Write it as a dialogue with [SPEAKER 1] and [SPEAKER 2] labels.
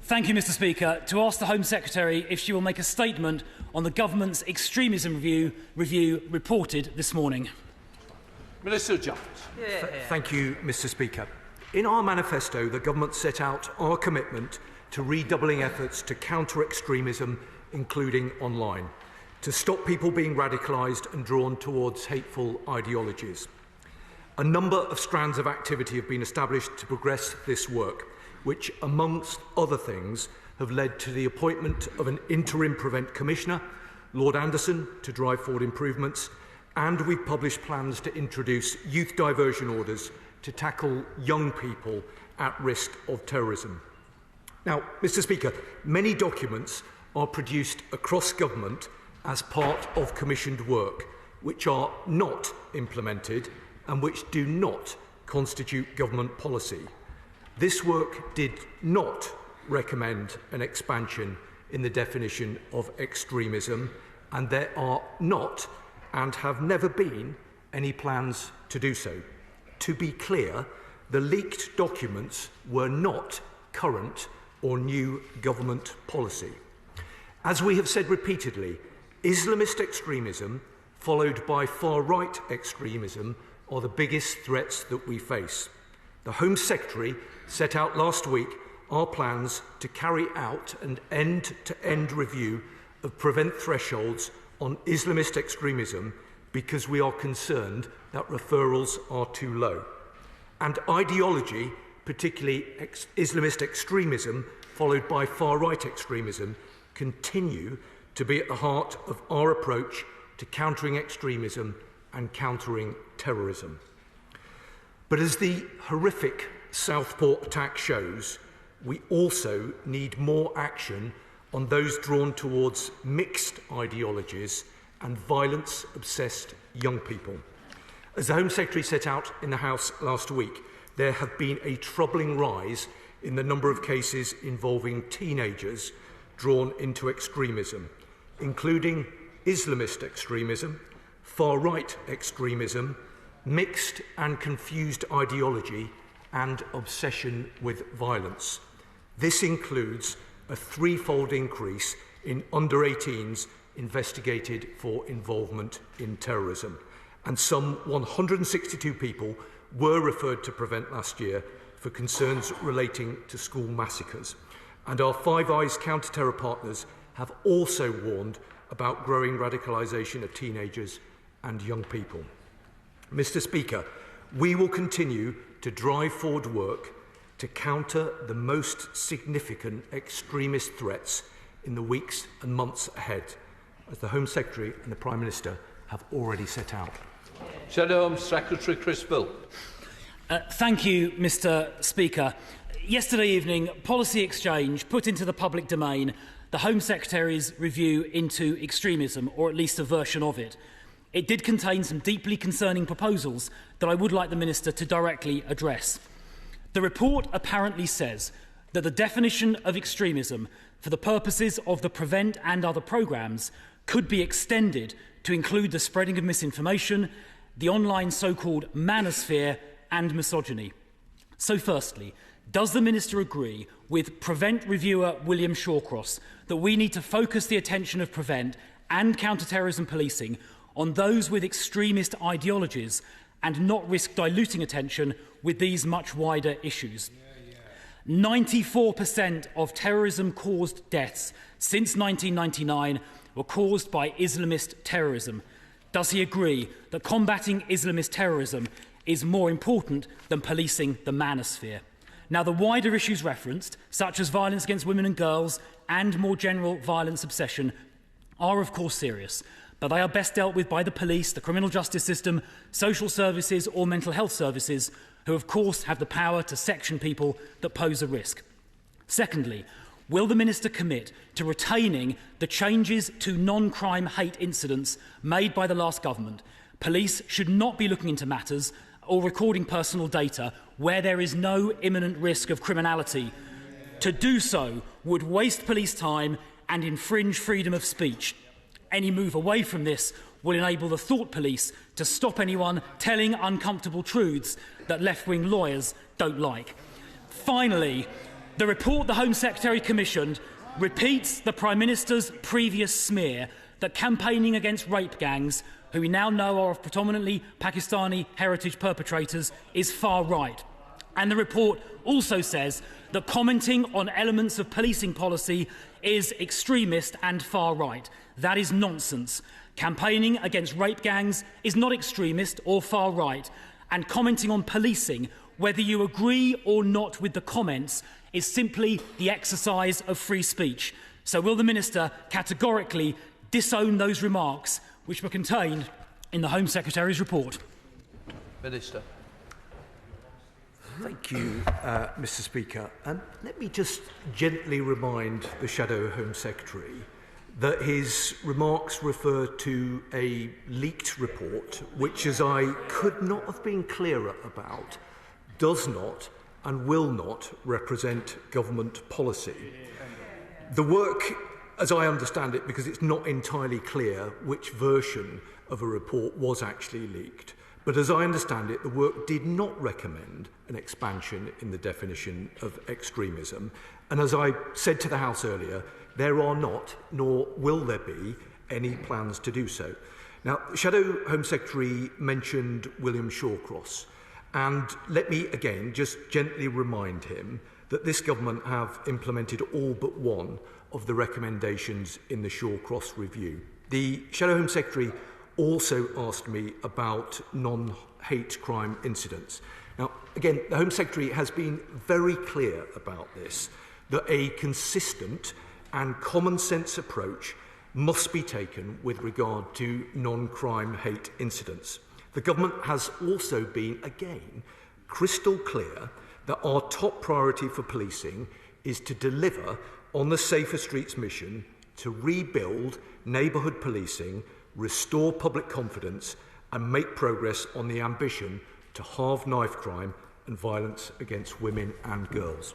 [SPEAKER 1] Thank you, Mr Speaker. To ask the Home Secretary if she will make a statement on the Government's extremism review reported this morning.
[SPEAKER 2] Minister Jones.
[SPEAKER 3] Thank you, Mr Speaker. In our manifesto, the Government set out our commitment to redoubling efforts to counter extremism, including online, to stop people being radicalised and drawn towards hateful ideologies. A number of strands of activity have been established to progress this work, which, amongst other things, have led to the appointment of an interim Prevent Commissioner, Lord Anderson, to drive forward improvements, and we've published plans to introduce youth diversion orders to tackle young people at risk of terrorism. Now, Mr Speaker, many documents are produced across government as part of commissioned work, which are not implemented and which do not constitute government policy. This work did not recommend an expansion in the definition of extremism, and there are not and have never been any plans to do so. To be clear, the leaked documents were not current or new government policy. As we have said repeatedly, Islamist extremism, followed by far-right extremism, are the biggest threats that we face. The Home Secretary set out last week our plans to carry out an end-to-end review of prevent thresholds on Islamist extremism because we are concerned that referrals are too low. And ideology, particularly Islamist extremism, followed by far-right extremism, continue to be at the heart of our approach to countering extremism and countering terrorism. But as the horrific Southport attack shows, we also need more action on those drawn towards mixed ideologies and violence-obsessed young people. As the Home Secretary set out in the House last week, there have been a troubling rise in the number of cases involving teenagers drawn into extremism, including Islamist extremism, far-right extremism, mixed and confused ideology, and obsession with violence. This includes a threefold increase in under-18s investigated for involvement in terrorism, and some 162 people were referred to Prevent last year for concerns relating to school massacres. And our Five Eyes counter-terror partners have also warned about growing radicalisation of teenagers and young people. Mr Speaker, we will continue to drive forward work to counter the most significant extremist threats in the weeks and months ahead, as the Home Secretary and the Prime Minister have already set out.
[SPEAKER 2] Shadow Home Secretary Chris Bill.
[SPEAKER 1] Thank you, Mr Speaker. Yesterday evening, Policy Exchange put into the public domain the Home Secretary's review into extremism, or at least a version of it. It did contain some deeply concerning proposals that I would like the Minister to directly address. The report apparently says that the definition of extremism for the purposes of the Prevent and other programmes could be extended to include the spreading of misinformation, the online so-called manosphere and misogyny. So firstly, does the Minister agree with Prevent reviewer William Shawcross that we need to focus the attention of Prevent and counter-terrorism policing on those with extremist ideologies and not risk diluting attention with these much wider issues? 94% of terrorism-caused deaths since 1999 were caused by Islamist terrorism. Does he agree that combating Islamist terrorism is more important than policing the manosphere? Now, the wider issues referenced, such as violence against women and girls and more general violence obsession, are of course serious, but they are best dealt with by the police, the criminal justice system, social services or mental health services, who of course have the power to section people that pose a risk. Secondly, will the Minister commit to retaining the changes to non-crime hate incidents made by the last government? Police should not be looking into matters or recording personal data where there is no imminent risk of criminality. To do so would waste police time and infringe freedom of speech. Any move away from this will enable the thought police to stop anyone telling uncomfortable truths that left-wing lawyers don't like. Finally, The report the Home Secretary commissioned repeats the Prime Minister's previous smear that campaigning against rape gangs, who we now know are of predominantly Pakistani heritage perpetrators, is far right. And the report also says that commenting on elements of policing policy is extremist and far right. That is nonsense. Campaigning against rape gangs is not extremist or far right, and commenting on policing, whether you agree or not with the comments, is simply the exercise of free speech. So will the Minister categorically disown those remarks which were contained in the Home Secretary's report?
[SPEAKER 2] Minister.
[SPEAKER 3] Thank you, Mr. Speaker. Let me just gently remind the Shadow Home Secretary that his remarks refer to a leaked report, which, as I could not have been clearer about, does not and will not represent government policy. The work, as I understand it, because it's not entirely clear which version of a report was actually leaked, but as I understand it, the work did not recommend an expansion in the definition of extremism. And as I said to the House earlier, there are not, nor will there be, any plans to do so. Now, the Shadow Home Secretary mentioned William Shawcross, and let me again just gently remind him that this government have implemented all but one of the recommendations in the Shawcross review. The Shadow Home Secretary also asked me about non-hate crime incidents. Now, again, the Home Secretary has been very clear about this, that a consistent and common sense approach must be taken with regard to non-crime hate incidents. The government has also been, again, crystal clear that our top priority for policing is to deliver on the Safer Streets mission to rebuild neighbourhood policing, restore public confidence and make progress on the ambition to halve knife crime and violence against women and girls.